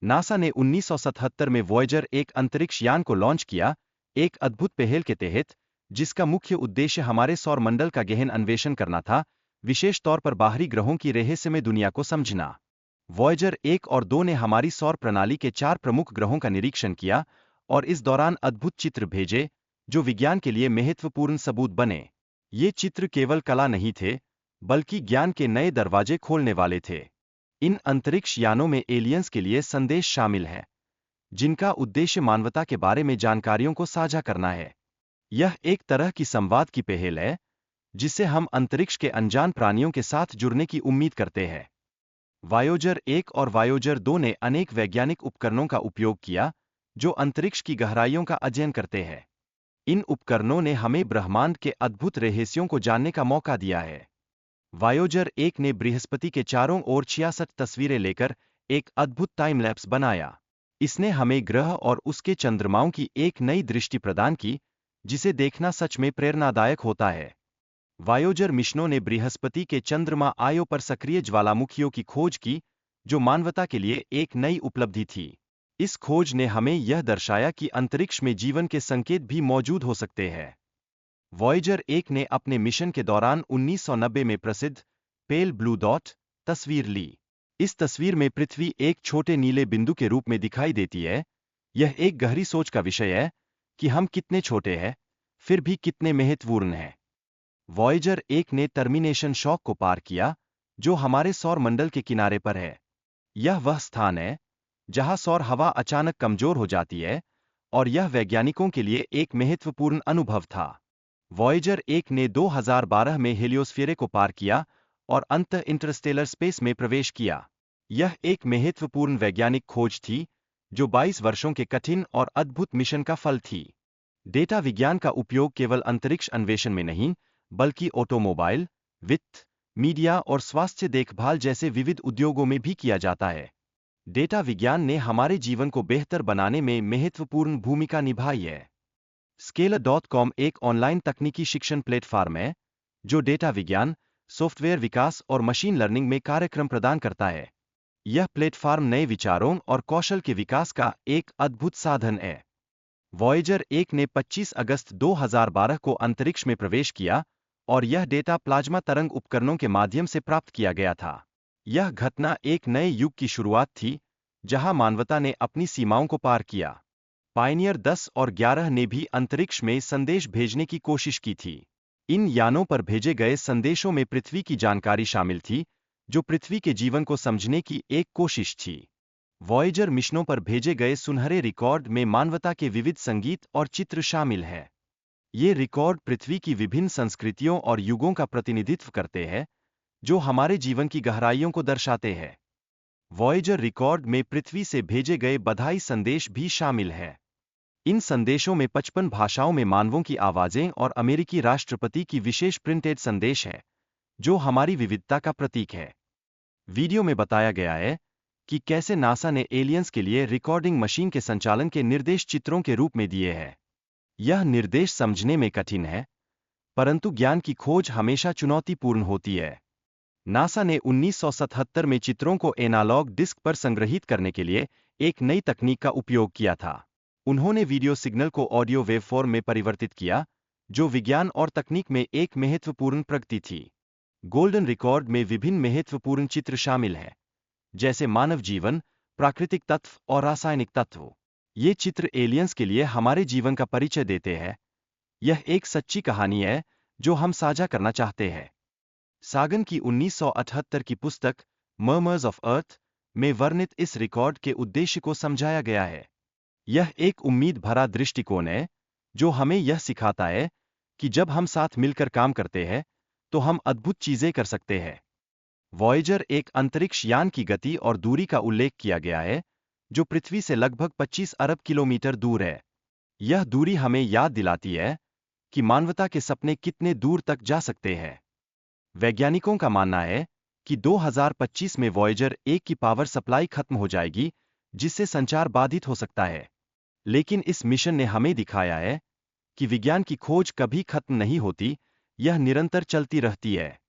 NASA ने 1977 में Voyager एक अंतरिक्ष यान को लॉन्च किया, एक अद्भुत पहल के तहत, जिसका मुख्य उद्देश्य हमारे सौर मंडल का गहन अन्वेषण करना था, विशेष तौर पर बाहरी ग्रहों की रहस्यमय दुनिया को समझना। वॉयेजर 1 और 2 ने हमारी सौर प्रणाली के 4 प्रमुख ग्रहों का निरीक्षण किया और इस दौरान अद्भुत चित्र भेजे, जो विज्ञान के लिए महत्वपूर्ण सबूत बने। ये चित्र केवल कला नहीं थे, बल्कि ज्ञान के नए दरवाजे खोलने वाले थे। इन अंतरिक्ष यानों में एलियंस के लिए संदेश शामिल है, जिनका उद्देश्य मानवता के बारे में जानकारियों को साझा करना है। यह एक तरह की संवाद की पहल है, जिससे हम अंतरिक्ष के अनजान प्राणियों के साथ जुड़ने की उम्मीद करते हैं। वॉयेजर 1 और वॉयेजर 2 ने अनेक वैज्ञानिक उपकरणों का उपयोग किया, जो अंतरिक्ष की गहराइयों का अध्ययन करते हैं। इन उपकरणों ने हमें ब्रह्मांड के अद्भुत रहस्यों को जानने का मौका दिया है। वॉयेजर 1 ने बृहस्पति के चारों ओर 66 तस्वीरें लेकर एक अद्भुत टाइम लैप्स बनाया। इसने हमें ग्रह और उसके चंद्रमाओं की एक नई दृष्टि प्रदान की, जिसे देखना सच में प्रेरणादायक होता है। वॉयेजर मिशनों ने बृहस्पति के चंद्रमा आयो पर सक्रिय ज्वालामुखियों की खोज की, जो मानवता के लिए एक नई उपलब्धि थी। इस खोज ने हमें यह दर्शाया कि अंतरिक्ष में जीवन के संकेत भी मौजूद हो सकते हैं। वॉयेजर 1 ने अपने मिशन के दौरान 1990 में प्रसिद्ध पेल ब्लू डॉट तस्वीर ली। इस तस्वीर में पृथ्वी एक छोटे नीले बिंदु के रूप में दिखाई देती है। यह एक गहरी सोच का विषय है कि हम कितने छोटे हैं, फिर भी कितने महत्वपूर्ण हैं। वॉयेजर 1 ने टर्मिनेशन शॉक को पार किया, जो हमारे सौर मंडल के किनारे पर है। यह वह स्थान है जहां सौर हवा अचानक कमजोर हो जाती है, और यह वैज्ञानिकों के लिए एक महत्वपूर्ण अनुभव था। वॉयेजर 1 ने 2012 में हेलियोस्फीयर को पार किया और अंततः इंटरस्टेलर स्पेस में प्रवेश किया। यह एक महत्वपूर्ण वैज्ञानिक खोज थी, जो 22 वर्षों के कठिन और अद्भुत मिशन का फल थी। डेटा विज्ञान का उपयोग केवल अंतरिक्ष अन्वेषण में नहीं, बल्कि ऑटोमोबाइल, वित्त, मीडिया और स्वास्थ्य देखभाल जैसे विविध उद्योगों में भी किया जाता है। डेटा विज्ञान ने हमारे जीवन को बेहतर बनाने में महत्वपूर्ण भूमिका निभाई है। Scalar.com एक ऑनलाइन तकनीकी शिक्षण प्लेटफॉर्म है, जो डेटा विज्ञान, सॉफ्टवेयर विकास और मशीन लर्निंग में कार्यक्रम प्रदान करता है। यह प्लेटफॉर्म नए विचारों और कौशल के विकास का एक अद्भुत साधन है। वॉयेजर 1 ने 25 अगस्त 2012 को अंतरिक्ष में प्रवेश किया, और यह डेटा प्लाज्मा तरंग उपकरणों के माध्यम से प्राप्त किया गया था। यह घटना एक नए युग की शुरुआत थी, जहां मानवता ने अपनी सीमाओं को पार किया। पायनियर 10 और 11 ने भी अंतरिक्ष में संदेश भेजने की कोशिश की थी। इन यानों पर भेजे गए संदेशों में पृथ्वी की जानकारी शामिल थी, जो पृथ्वी के जीवन को समझने की एक कोशिश थी। वॉयेजर मिशनों पर भेजे गए सुनहरे रिकॉर्ड में मानवता के विविध संगीत और चित्र शामिल हैं। ये रिकॉर्ड पृथ्वी की विभिन्न संस्कृतियों और युगों का प्रतिनिधित्व करते हैं, जो हमारे जीवन की गहराइयों को दर्शाते हैं। वॉयेजर रिकॉर्ड में पृथ्वी से भेजे गए बधाई संदेश भी शामिल हैं। इन संदेशों में 55 भाषाओं में मानवों की आवाजें और अमेरिकी राष्ट्रपति की विशेष प्रिंटेड संदेश है, जो हमारी विविधता का प्रतीक है। वीडियो में बताया गया है कि कैसे नासा ने एलियंस के लिए रिकॉर्डिंग मशीन के संचालन के निर्देश चित्रों के रूप में दिए हैं। यह निर्देश समझने में कठिन है, परंतु ज्ञान की खोज हमेशा चुनौतीपूर्ण होती है। नासा ने 1977 में चित्रों को एनालॉग डिस्क पर संग्रहित करने के लिए एक नई तकनीक का उपयोग किया था। उन्होंने वीडियो सिग्नल को ऑडियो वेवफॉर्म में परिवर्तित किया, जो विज्ञान और तकनीक में एक महत्वपूर्ण प्रगति थी। गोल्डन रिकॉर्ड में विभिन्न महत्वपूर्ण चित्र शामिल हैं, जैसे मानव जीवन, प्राकृतिक तत्व और रासायनिक तत्व। ये चित्र एलियंस के लिए हमारे जीवन का परिचय देते हैं। यह एक सच्ची कहानी है, जो हम साझा करना चाहते हैं। सागन की 1978 की पुस्तक मर्मर्स ऑफ अर्थ में वर्णित इस रिकॉर्ड के उद्देश्य को समझाया गया है। यह एक उम्मीद भरा दृष्टिकोण है, जो हमें यह सिखाता है कि जब हम साथ मिलकर काम करते हैं, तो हम अद्भुत चीजें कर सकते हैं। वॉयेजर एक अंतरिक्ष यान की गति और दूरी का उल्लेख किया गया है, जो पृथ्वी से लगभग 25 अरब किलोमीटर दूर है। यह दूरी हमें याद दिलाती है कि मानवता के सपने कितने दूर तक जा सकते हैं। वैज्ञानिकों का मानना है कि 2025 में वॉयेजर 1 की पावर सप्लाई खत्म हो जाएगी, जिससे संचार बाधित हो सकता है। लेकिन इस मिशन ने हमें दिखाया है कि विज्ञान की खोज कभी खत्म नहीं होती, यह निरंतर चलती रहती है।